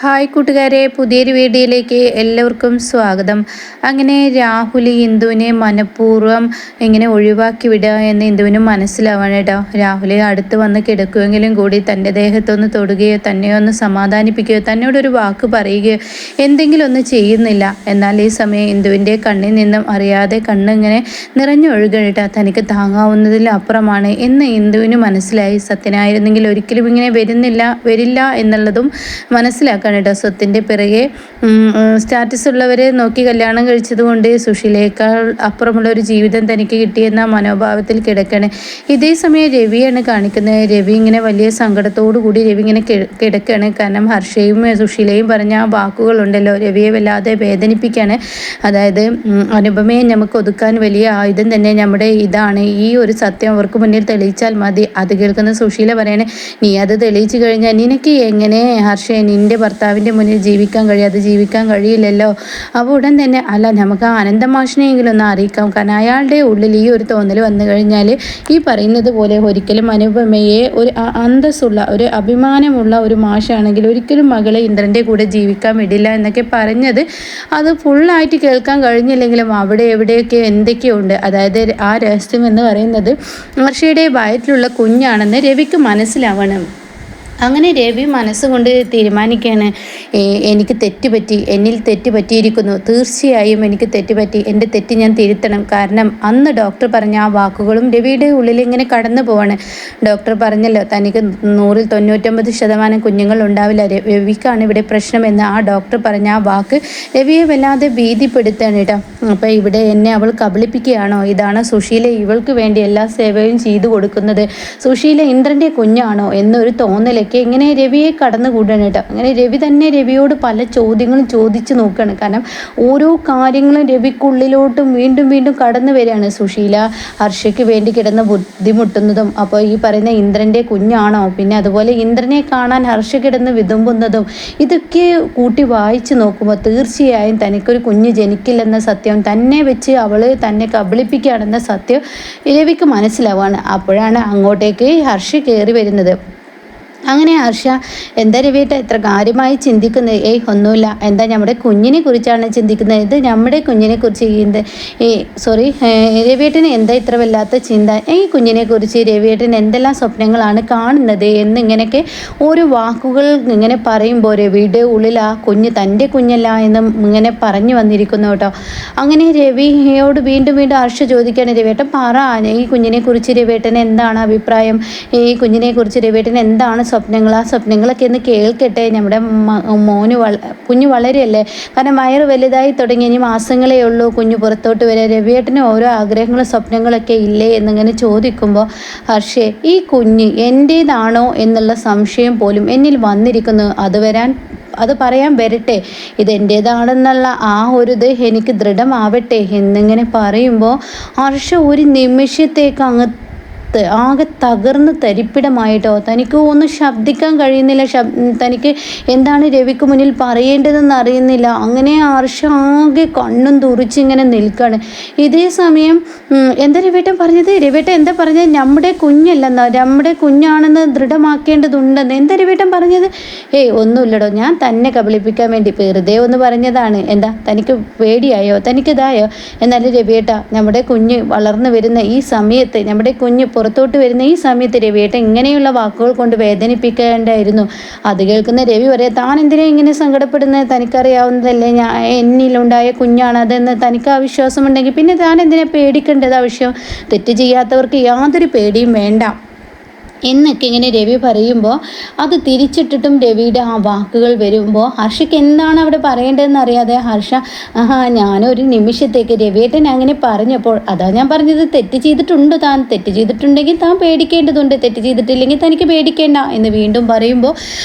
Hi കൂട്ടുകാരെ, പുതിയൊരു വീഡിയോയിലേക്ക് എല്ലാവർക്കും സ്വാഗതം. അങ്ങനെ രാഹുൽ ഇന്ദുവിനെ മനഃപൂർവ്വം ഇങ്ങനെ ഒഴിവാക്കി വിടുക എന്ന് ഇന്ദുവിന് മനസ്സിലാവാണ് കേട്ടോ. രാഹുൽ അടുത്ത് വന്ന് കിടക്കുമെങ്കിലും കൂടി തൻ്റെ ദേഹത്തൊന്ന് തൊടുകയോ തന്നെ ഒന്ന് സമാധാനിപ്പിക്കുകയോ തന്നോടൊരു വാക്ക് പറയുകയോ എന്തെങ്കിലും ഒന്ന് ചെയ്യുന്നില്ല. എന്നാൽ ഈ സമയം ഇന്ദുവിൻ്റെ കണ്ണിൽ നിന്നും അറിയാതെ കണ്ണിങ്ങനെ നിറഞ്ഞൊഴുകണം കേട്ടോ. തനിക്ക് താങ്ങാവുന്നതിലും അപ്പുറമാണ് എന്ന് ഇന്ദുവിന് മനസ്സിലായി. സത്യനായിരുന്നെങ്കിൽ ഒരിക്കലും ഇങ്ങനെ വരില്ല എന്നുള്ളതും മനസ്സിലാക്കാൻ കേട്ടോ. സ്വത്തിൻ്റെ പിറകെ സ്റ്റാറ്റസ് ഉള്ളവരെ നോക്കി കല്യാണം കഴിച്ചതുകൊണ്ട് സുശീലയേക്കാൾ അപ്പുറമുള്ള ഒരു ജീവിതം തനിക്ക് കിട്ടിയെന്ന മനോഭാവത്തിൽ കിടക്കാണ്. ഇതേ സമയം രവിയാണ് കാണിക്കുന്നത്. രവി ഇങ്ങനെ വലിയ സങ്കടത്തോടു കൂടി രവി ഇങ്ങനെ കിടക്കുകയാണ്. കാരണം ഹർഷയും സുശീലയും പറഞ്ഞ ആ വാക്കുകളുണ്ടല്ലോ രവിയെ വല്ലാതെ വേദനിപ്പിക്കുകയാണ്. അതായത് അനുപമയെ നമുക്ക് ഒതുക്കാൻ വലിയ ആയുധം തന്നെ നമ്മുടെ ഇതാണ്. ഈ ഒരു സത്യം അവർക്ക് മുന്നിൽ തെളിയിച്ചാൽ മതി. അത് കേൾക്കുന്ന സുശീല പറയണേ, നീ അത് തെളിയിച്ചു കഴിഞ്ഞാൽ നിനക്ക് എങ്ങനെ ഹർഷയെ നിൻ്റെ ഭർത്താവിൻ്റെ മുന്നിൽ ജീവിക്കാൻ കഴിയില്ലല്ലോ. അപ്പോൾ ഉടൻ തന്നെ അല്ല, നമുക്ക് ആനന്ദമാഷിനെയെങ്കിലും ഒന്ന് അറിയിക്കാം. കാരണം അയാളുടെ ഉള്ളിൽ ഈ ഒരു തോന്നൽ വന്നു കഴിഞ്ഞാൽ ഈ പറയുന്നത് പോലെ ഒരിക്കലും അനുപമയെ ഒരു അന്തസ്സുള്ള ഒരു അഭിമാനമുള്ള ഒരു മാഷാണെങ്കിൽ ഒരിക്കലും മകളെ ഇന്ദ്രൻ്റെ കൂടെ ജീവിക്കാൻ വിടില്ല എന്നൊക്കെ പറഞ്ഞത് അത് ഫുള്ളായിട്ട് കേൾക്കാൻ കഴിഞ്ഞില്ലെങ്കിലും അവിടെ എവിടെയൊക്കെ എന്തൊക്കെയോ ഉണ്ട്. അതായത് ആ രഹസ്യം എന്ന് പറയുന്നത് ഹർഷയുടെ വയറ്റിലുള്ള കുഞ്ഞാണെന്ന് രവിക്ക് മനസ്സിലാവണം. അങ്ങനെ രവി മനസ്സുകൊണ്ട് തീരുമാനിക്കുകയാണ്, എനിക്ക് എന്നിൽ തെറ്റ് പറ്റിയിരിക്കുന്നു. തീർച്ചയായും എനിക്ക് തെറ്റുപറ്റി. എൻ്റെ തെറ്റ് ഞാൻ തിരുത്തണം. കാരണം അന്ന് ഡോക്ടർ പറഞ്ഞ ആ വാക്കുകളും രവിയുടെ ഉള്ളിൽ ഇങ്ങനെ കടന്നു പോവാണ്. ഡോക്ടർ പറഞ്ഞല്ലോ തനിക്ക് 99% കുഞ്ഞുങ്ങൾ ഉണ്ടാവില്ല, രവിക്കാണ് ഇവിടെ പ്രശ്നമെന്ന് ആ ഡോക്ടർ പറഞ്ഞ ആ വാക്ക് രവിയെ വല്ലാതെ ഭീതിപ്പെടുത്താണ് കേട്ടോ. അപ്പോൾ ഇവിടെ എന്നെ അവൾ കബളിപ്പിക്കുകയാണോ? ഇതാണ് സുശീല ഇവൾക്ക് വേണ്ടി എല്ലാ സേവയും ചെയ്തു കൊടുക്കുന്നത്. സുശീല ഇന്ദ്രൻ്റെ കുഞ്ഞാണോ എന്നൊരു തോന്നലൊക്കെ ഇങ്ങനെ രവിയെ കടന്നുകൂടാണ് കേട്ടോ. അങ്ങനെ രവി തന്നെ രവിയോട് പല ചോദ്യങ്ങളും ചോദിച്ചു നോക്കുകയാണ്. കാരണം ഓരോ കാര്യങ്ങളും രവിക്കുള്ളിലോട്ടും വീണ്ടും വീണ്ടും കടന്നു വരികയാണ്. സുശീല ഹർഷയ്ക്ക് വേണ്ടി കിടന്ന് ബുദ്ധിമുട്ടുന്നതും അപ്പോൾ ഈ പറയുന്ന ഇന്ദ്രൻ്റെ കുഞ്ഞാണോ, പിന്നെ അതുപോലെ ഇന്ദ്രനെ കാണാൻ ഹർഷ കിടന്ന് വിതുമ്പുന്നതും ഇതൊക്കെ കൂട്ടി വായിച്ചു നോക്കുമ്പോൾ തീർച്ചയായും തനിക്കൊരു കുഞ്ഞ് ജനിക്കില്ലെന്ന സത്യം, തന്നെ വെച്ച് അവൾ തന്നെ കബളിപ്പിക്കുകയാണെന്ന സത്യം രവിക്ക് മനസ്സിലാവുകയാണ്. അപ്പോഴാണ് അങ്ങോട്ടേക്ക് ഹർഷ കയറി വരുന്നത്. അങ്ങനെ ഹർഷ, എന്താ രവിയേട്ട ഇത്ര കാര്യമായി ചിന്തിക്കുന്നത്? ഒന്നുമില്ല. എന്താ നമ്മുടെ കുഞ്ഞിനെ കുറിച്ചാണ് ചിന്തിക്കുന്നത്? ഇത് നമ്മുടെ കുഞ്ഞിനെ കുറിച്ച് രവിയേട്ടന് എന്താ ഇത്ര വല്ലാത്ത ചിന്ത? ഈ കുഞ്ഞിനെ കുറിച്ച് രവിയേട്ടൻ എന്തെല്ലാം സ്വപ്നങ്ങളാണ് കാണുന്നത് എന്നിങ്ങനെയൊക്കെ ഓരോ വാക്കുകൾ ഇങ്ങനെ പറയുമ്പോൾ രവിയുടെ ഉള്ളിൽ ആ കുഞ്ഞ് തൻ്റെ കുഞ്ഞല്ല എന്നും ഇങ്ങനെ പറഞ്ഞു വന്നിരിക്കുന്നു കേട്ടോ. അങ്ങനെ രവിയോട് വീണ്ടും വീണ്ടും ഹർഷ ചോദിക്കുകയാണ്, രവിയേട്ടൻ പറ, ഈ കുഞ്ഞിനെ കുറിച്ച് രവിയേട്ടന് എന്താണ് അഭിപ്രായം? ഈ കുഞ്ഞിനെ കുറിച്ച് രവിയേട്ടൻ എന്താണ് സ്വപ്നങ്ങൾ? ആ സ്വപ്നങ്ങളൊക്കെ ഒന്ന് കേൾക്കട്ടെ. നമ്മുടെ കുഞ്ഞ് വളരെയല്ലേ. കാരണം വയറ് വലുതായി തുടങ്ങി, ഇനി മാസങ്ങളേ ഉള്ളൂ കുഞ്ഞ് പുറത്തോട്ട് വരെ. രവിയേട്ടന് ഓരോ ആഗ്രഹങ്ങളും സ്വപ്നങ്ങളൊക്കെ ഇല്ലേ എന്നിങ്ങനെ ചോദിക്കുമ്പോൾ ഹർഷേ, ഈ കുഞ്ഞ് എൻ്റേതാണോ എന്നുള്ള സംശയം പോലും എന്നിൽ വന്നിരിക്കുന്നു. അത് പറയാൻ വരട്ടെ, ഇതെൻ്റേതാണെന്നുള്ള ആ ഒരു ഇത് എനിക്ക് ദൃഢമാവട്ടെ എന്നിങ്ങനെ പറയുമ്പോൾ ഹർഷ ഒരു നിമിഷത്തേക്ക് ആകെ തകർന്ന് തരിപ്പിടമായിട്ടോ. തനിക്ക് ഒന്നും ശബ്ദിക്കാൻ കഴിയുന്നില്ല. തനിക്ക് എന്താണ് രവിക്ക് മുന്നിൽ പറയേണ്ടതെന്ന് അറിയുന്നില്ല. അങ്ങനെ ഹർഷ ആകെ കണ്ണും തുറിച്ചിങ്ങനെ നിൽക്കുകയാണ്. ഇതേ സമയം എന്താ രവിയേട്ടൻ പറഞ്ഞത്? രവിയേട്ടൻ എന്താ പറഞ്ഞത്? നമ്മുടെ കുഞ്ഞല്ലെന്നോ, നമ്മുടെ കുഞ്ഞാണെന്ന് ദൃഢമാക്കേണ്ടതുണ്ടെന്ന് എന്താ രവിയേട്ടൻ പറഞ്ഞത്? ഒന്നുമില്ലടോ, ഞാൻ തന്നെ കബളിപ്പിക്കാൻ വേണ്ടി വെറുതെ ഒന്ന് പറഞ്ഞതാണ്. എന്താ തനിക്ക് പേടിയായോ? തനിക്കിതായോ? എന്നാലും രവിയേട്ട, നമ്മുടെ കുഞ്ഞ് വളർന്നു വരുന്ന ഈ സമയത്ത്, നമ്മുടെ കുഞ്ഞ് പുറത്തോട്ട് വരുന്ന ഈ സമയത്ത് രവിയേട്ടൻ ഇങ്ങനെയുള്ള വാക്കുകൾ കൊണ്ട് വേദനിപ്പിക്കേണ്ടായിരുന്നു. അത് കേൾക്കുന്ന രവി പറയാം, താൻ എന്തിനാ ഇങ്ങനെ സങ്കടപ്പെടുന്നത്? തനിക്കറിയാവുന്നതല്ലേ എന്നിലുണ്ടായ കുഞ്ഞാണ് അതെന്ന്. തനിക്ക് ആ വിശ്വാസമുണ്ടെങ്കിൽ പിന്നെ താൻ എന്തിനാ പേടിക്കേണ്ടത്? ആവശ്യം തെറ്റ് ചെയ്യാത്തവർക്ക് യാതൊരു പേടിയും വേണ്ട എന്നൊക്കെ ഇങ്ങനെ രവി പറയുമ്പോൾ അത് തിരിച്ചിട്ടിട്ടും രവിയുടെ ആ വാക്കുകൾ വരുമ്പോൾ ഹർഷയ്ക്ക് എന്താണ് അവിടെ പറയേണ്ടതെന്ന് അറിയാതെ ഹർഷ ഞാനൊരു നിമിഷത്തേക്ക് രവിയേട്ടൻ അങ്ങനെ പറഞ്ഞപ്പോൾ അതാ ഞാൻ പറഞ്ഞത്, തെറ്റ് ചെയ്തിട്ടുണ്ട് താൻ. തെറ്റ് ചെയ്തിട്ടുണ്ടെങ്കിൽ താൻ പേടിക്കേണ്ടതുണ്ട്, തെറ്റ് ചെയ്തിട്ടില്ലെങ്കിൽ തനിക്ക് പേടിക്കേണ്ട എന്ന് വീണ്ടും പറയുമ്പോൾ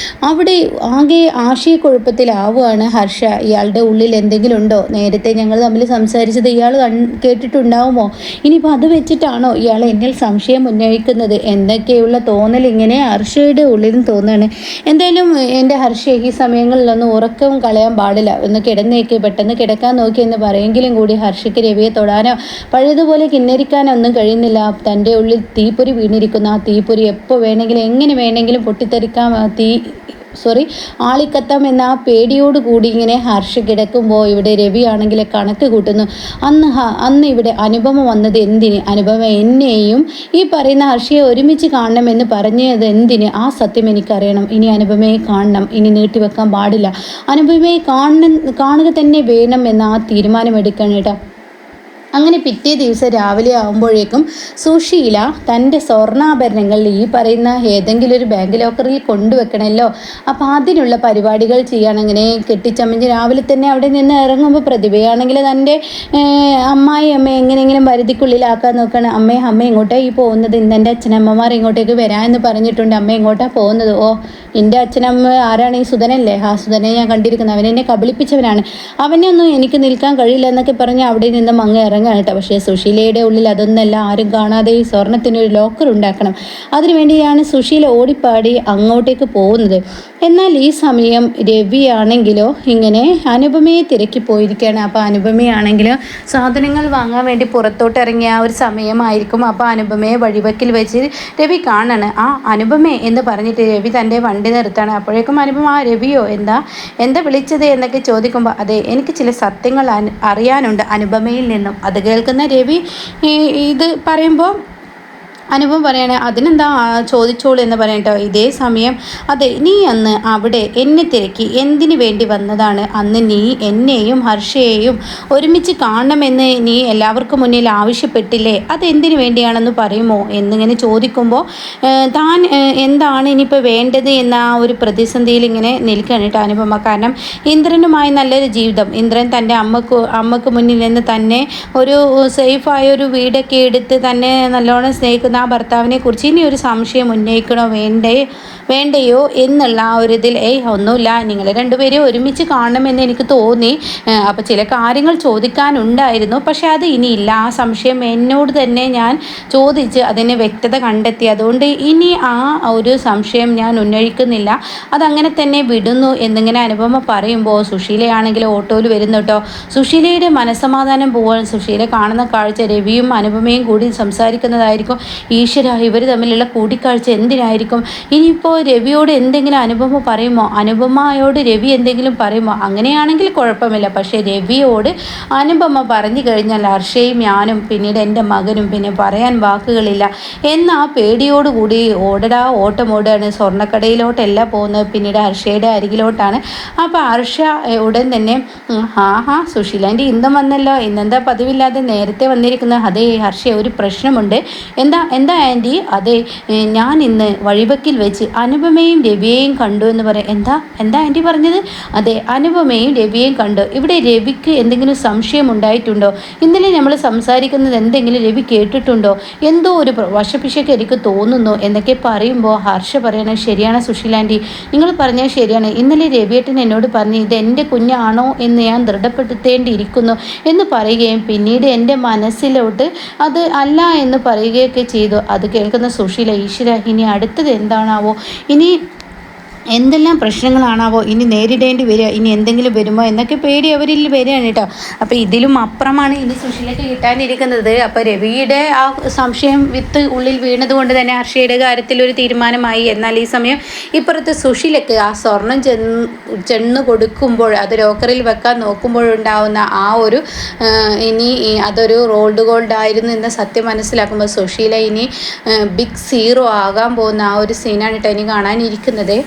അവിടെ ആകെ ആശയക്കുഴപ്പത്തിലാവുകയാണ് ഹർഷ. ഇയാളുടെ ഉള്ളിൽ എന്തെങ്കിലും ഉണ്ടോ? നേരത്തെ ഞങ്ങൾ തമ്മിൽ സംസാരിച്ചത് ഇയാൾ കേട്ടിട്ടുണ്ടാവുമോ? ഇനിയിപ്പോൾ അത് വെച്ചിട്ടാണോ ഇയാൾ എന്നിൽ സംശയം ഉന്നയിക്കുന്നത് എന്നൊക്കെയുള്ള തോന്നൽ ഇങ്ങനെ ഹർഷയുടെ ഉള്ളിലും തോന്നുകയാണ്. എന്തായാലും എൻ്റെ ഹർഷ ഈ സമയങ്ങളിലൊന്നും ഉറക്കം കളയാൻ പാടില്ല. ഒന്ന് കിടന്നേക്ക്, പെട്ടെന്ന് കിടക്കാൻ നോക്കി എന്ന് പറയെങ്കിലും കൂടി ഹർഷയ്ക്ക് രവിയെ തൊടാനോ പഴയതുപോലെ കിന്നരിക്കാനോ ഒന്നും കഴിയുന്നില്ല. തൻ്റെ ഉള്ളിൽ തീപ്പൊരി വീണിരിക്കുന്ന ആ തീപ്പൊരി എപ്പോൾ വേണമെങ്കിലും എങ്ങനെ വേണമെങ്കിലും പൊട്ടിത്തെറിക്കാം. തീ ആളിക്കത്താം എന്ന ആ പേടിയോട് കൂടി ഇങ്ങനെ ഹർഷ കിടക്കുമ്പോൾ ഇവിടെ രവി ആണെങ്കിൽ കണക്ക് കൂട്ടുന്നു. അന്ന് ഇവിടെ അനുപമ വന്നത് എന്തിന്? അനുപമ എന്നെയും ഈ പറയുന്ന ഹർഷയെ ഒരുമിച്ച് കാണണമെന്ന് പറഞ്ഞത് എന്തിന്? ആ സത്യം എനിക്കറിയണം. ഇനി അനുപമയെ കാണണം. ഇനി നീട്ടിവെക്കാൻ പാടില്ല. അനുപമയെ കാണുക തന്നെ വേണം എന്ന ആ തീരുമാനമെടുക്കണം കേട്ടോ. അങ്ങനെ പിറ്റേ ദിവസം രാവിലെ ആകുമ്പോഴേക്കും സുശീല തൻ്റെ സ്വർണ്ണാഭരണങ്ങൾ ഈ പറയുന്ന ഏതെങ്കിലും ഒരു ബാങ്ക് ലോക്കറിൽ കൊണ്ടുവെക്കണമല്ലോ. അപ്പോൾ അതിനുള്ള പരിപാടികൾ ചെയ്യാണ്. അങ്ങനെ കെട്ടിച്ചമഞ്ഞ് രാവിലെ തന്നെ അവിടെ നിന്ന് ഇറങ്ങുമ്പോൾ പ്രതിഭയാണെങ്കിൽ തൻ്റെ അമ്മ എങ്ങനെയെങ്കിലും പരിധിക്കുള്ളിലാക്കാൻ നോക്കണം. അമ്മ ഇങ്ങോട്ടാണ് ഈ പോകുന്നത്? ഇന്ന് എൻ്റെ അച്ഛനമ്മമാർ ഇങ്ങോട്ടേക്ക് വരാമെന്ന് പറഞ്ഞിട്ടുണ്ട്. അമ്മ എങ്ങോട്ടാണ് പോകുന്നത്? ഓ, എൻ്റെ അച്ഛനമ്മ ആരാണ്? ഈ സുധനല്ലേ? ആ സുധനെ ഞാൻ കണ്ടിരിക്കുന്നത്. അവനെന്നെ കബളിപ്പിച്ചവനാണ്. അവനൊന്നും എനിക്ക് നിൽക്കാൻ കഴിയില്ല എന്നൊക്കെ പറഞ്ഞ് അവിടെ നിന്ന് മങ്ങ ഇറങ്ങാൻ കേട്ടോ. പക്ഷേ സുശീലയുടെ ഉള്ളിൽ അതൊന്നല്ല, ആരും കാണാതെ ഈ സ്വർണത്തിനൊരു ലോക്കർ ഉണ്ടാക്കണം. അതിനുവേണ്ടിയാണ് സുശീല ഓടിപ്പാടി അങ്ങോട്ടേക്ക് പോകുന്നത്. എന്നാൽ ഈ സമയം രവിയാണെങ്കിലോ ഇങ്ങനെ അനുപമയെ തിരക്കി പോയിരിക്കുകയാണ്. അപ്പോൾ അനുപമയാണെങ്കിലോ സാധനങ്ങൾ വാങ്ങാൻ വേണ്ടി പുറത്തോട്ട് ഇറങ്ങിയ ആ ഒരു സമയമായിരിക്കും. അപ്പോൾ അനുപമയെ വഴിവക്കിൽ വെച്ച് രവി കാണാണ്. ആ അനുപമേ എന്ന് പറഞ്ഞിട്ട് രവി തൻ്റെ വണ്ടി നിർത്താണ്. അപ്പോഴേക്കും അനുപമ ആ രവിയോ എന്താ വിളിച്ചത് എന്നൊക്കെ ചോദിക്കുമ്പോൾ അതെ, എനിക്ക് ചില സത്യങ്ങൾ അറിയാനുണ്ട് അനുപമയിൽ നിന്നും. അത് കേൾക്കുന്ന രവി ഇത് പറയുമ്പോൾ അനുപമ പറയാണ് അതിനെന്താ ചോദിച്ചോളൂ എന്ന് പറയട്ടോ. ഇതേ സമയം അതെ, നീ അന്ന് അവിടെ എന്നെ തിരക്കി എന്തിനു വേണ്ടി വന്നതാണ്? അന്ന് നീ എന്നെയും ഹർഷയെയും ഒരുമിച്ച് കാണണമെന്ന് നീ എല്ലാവർക്കും മുന്നിൽ ആവശ്യപ്പെട്ടില്ലേ? അതെന്തിനു വേണ്ടിയാണെന്ന് പറയുമോ എന്നിങ്ങനെ ചോദിക്കുമ്പോൾ താൻ എന്താണ് ഇനിയിപ്പോൾ വേണ്ടത് എന്ന ആ ഒരു പ്രതിസന്ധിയിൽ ഇങ്ങനെ നിൽക്കുകയാണ് കേട്ടോ അനുപമ. കാരണം ഇന്ദ്രനുമായി നല്ലൊരു ജീവിതം, ഇന്ദ്രൻ തൻ്റെ അമ്മക്ക് മുന്നിൽ നിന്ന് തന്നെ ഒരു സേഫായ ഒരു വീടൊക്കെ എടുത്ത് തന്നെ നല്ലോണം സ്നേഹിക്കുന്ന ആ ഭർത്താവിനെ കുറിച്ച് ഇനി ഒരു സംശയം ഉന്നയിക്കണോ വേണ്ടയോ എന്നുള്ള ആ ഒരു ഇതിൽ ഒന്നുമില്ല, നിങ്ങൾ രണ്ടുപേരും ഒരുമിച്ച് കാണണമെന്ന് എനിക്ക് തോന്നി. അപ്പോൾ ചില കാര്യങ്ങൾ ചോദിക്കാനുണ്ടായിരുന്നു, പക്ഷെ അത് ഇനിയില്ല. ആ സംശയം എന്നോട് തന്നെ ഞാൻ ചോദിച്ച് അതിന് വ്യക്തത കണ്ടെത്തി. അതുകൊണ്ട് ഇനി ആ ഒരു സംശയം ഞാൻ ഉന്നയിക്കുന്നില്ല, അതങ്ങനെ തന്നെ വിടുന്നു എന്നിങ്ങനെ അനുപമ പറയുമ്പോൾ സുശീലയാണെങ്കിൽ ഓട്ടോയിൽ വരുന്നു കേട്ടോ. സുശീലയുടെ മനസ്സമാധാനം പോവാൻ സുശീല കാണുന്ന കാഴ്ച രവിയും അനുപമയും കൂടി സംസാരിക്കുന്നതായിരിക്കും. ഈശ്വര, ഇവർ തമ്മിലുള്ള കൂടിക്കാഴ്ച എന്തിനായിരിക്കും? ഇനിയിപ്പോൾ രവിയോട് എന്തെങ്കിലും അനുപമ പറയുമോ? അനുപമയോട് രവി എന്തെങ്കിലും പറയുമോ? അങ്ങനെയാണെങ്കിൽ കുഴപ്പമില്ല. പക്ഷേ രവിയോട് അനുപമ പറഞ്ഞു കഴിഞ്ഞാൽ ഹർഷയും ഞാനും പിന്നീട് എൻ്റെ മകനും പിന്നെ പറയാൻ വാക്കുകളില്ല എന്ന ആ പേടിയോടുകൂടി ഓട്ടമോടാണ്. സ്വർണ്ണക്കടയിലോട്ടല്ല പോകുന്നത്, പിന്നീട് ഹർഷയുടെ അരികിലോട്ടാണ്. അപ്പോൾ ഹർഷ ഉടൻ തന്നെ സുശീലാൻ്റെ ഇന്നും വന്നല്ലോ, ഇന്നെന്താ പതിവില്ലാതെ നേരത്തെ വന്നിരിക്കുന്നത്? അതെ ഹർഷ, ഒരു പ്രശ്നമുണ്ട്. എന്താ ആൻറ്റി? അതെ, ഞാൻ ഇന്ന് വഴിവക്കിൽ വെച്ച് അനുപമയും രവിയെയും കണ്ടു എന്ന് പറയാം. എന്താ ആൻറ്റി പറഞ്ഞത്? അതെ, അനുപമയും രവിയെയും കണ്ടു. ഇവിടെ രവിക്ക് എന്തെങ്കിലും സംശയം ഉണ്ടായിട്ടുണ്ടോ? ഇന്നലെ നമ്മൾ സംസാരിക്കുന്നത് എന്തെങ്കിലും രവി കേട്ടിട്ടുണ്ടോ? എന്തോ ഒരു വശപിശയ്ക്ക് എനിക്ക് തോന്നുന്നു എന്നൊക്കെ പറയുമ്പോൾ ഹർഷ പറയണത് ശരിയാണ് സുശീലാൻറ്റി, നിങ്ങൾ പറഞ്ഞത് ശരിയാണ്. ഇന്നലെ രവിയേട്ടൻ എന്നോട് പറഞ്ഞു ഇത് എൻ്റെ കുഞ്ഞാണോ എന്ന് ഞാൻ ദൃഢപ്പെടുത്തേണ്ടിയിരിക്കുന്നു എന്ന് പറയുകയും പിന്നീട് എൻ്റെ മനസ്സിലോട്ട് അത് അല്ല എന്ന് പറയുകയൊക്കെ ചെയ്തു. അത് കേൾക്കുന്ന സുശീല, ഈശ്വര, ഇനി അടുത്തത് എന്താണാവോ? ഇനി എന്തെല്ലാം പ്രശ്നങ്ങളാണാവോ ഇനി നേരിടേണ്ടി വരിക? ഇനി എന്തെങ്കിലും വരുമോ എന്നൊക്കെ പേടി അവരിൽ വരികയാണ് കേട്ടോ. അപ്പോൾ ഇതിലും അപ്പുറമാണ് ഇനി സുശീലയ്ക്ക് കിട്ടാനിരിക്കുന്നത്. അപ്പോൾ രവിയുടെ ആ സംശയം വിത്ത് ഉള്ളിൽ വീണതുകൊണ്ട് തന്നെ ഹർഷയുടെ കാര്യത്തിൽ ഒരു തീരുമാനമായി. എന്നാൽ ഈ സമയം ഇപ്പുറത്ത് സുശീലയ്ക്ക് ആ സ്വർണം ചെന്ന് കൊടുക്കുമ്പോൾ അത് ലോക്കറിൽ വെക്കാൻ നോക്കുമ്പോഴുണ്ടാവുന്ന ആ ഒരു ഇനി അതൊരു റോൾഡ് ഗോൾഡ് ആയിരുന്നു എന്ന സത്യം മനസ്സിലാക്കുമ്പോൾ സുശീല ഇനി ബിഗ് സീറോ ആകാൻ പോകുന്ന ആ ഒരു സീനാണ് കേട്ടോ ഇനി കാണാനിരിക്കുന്നത്.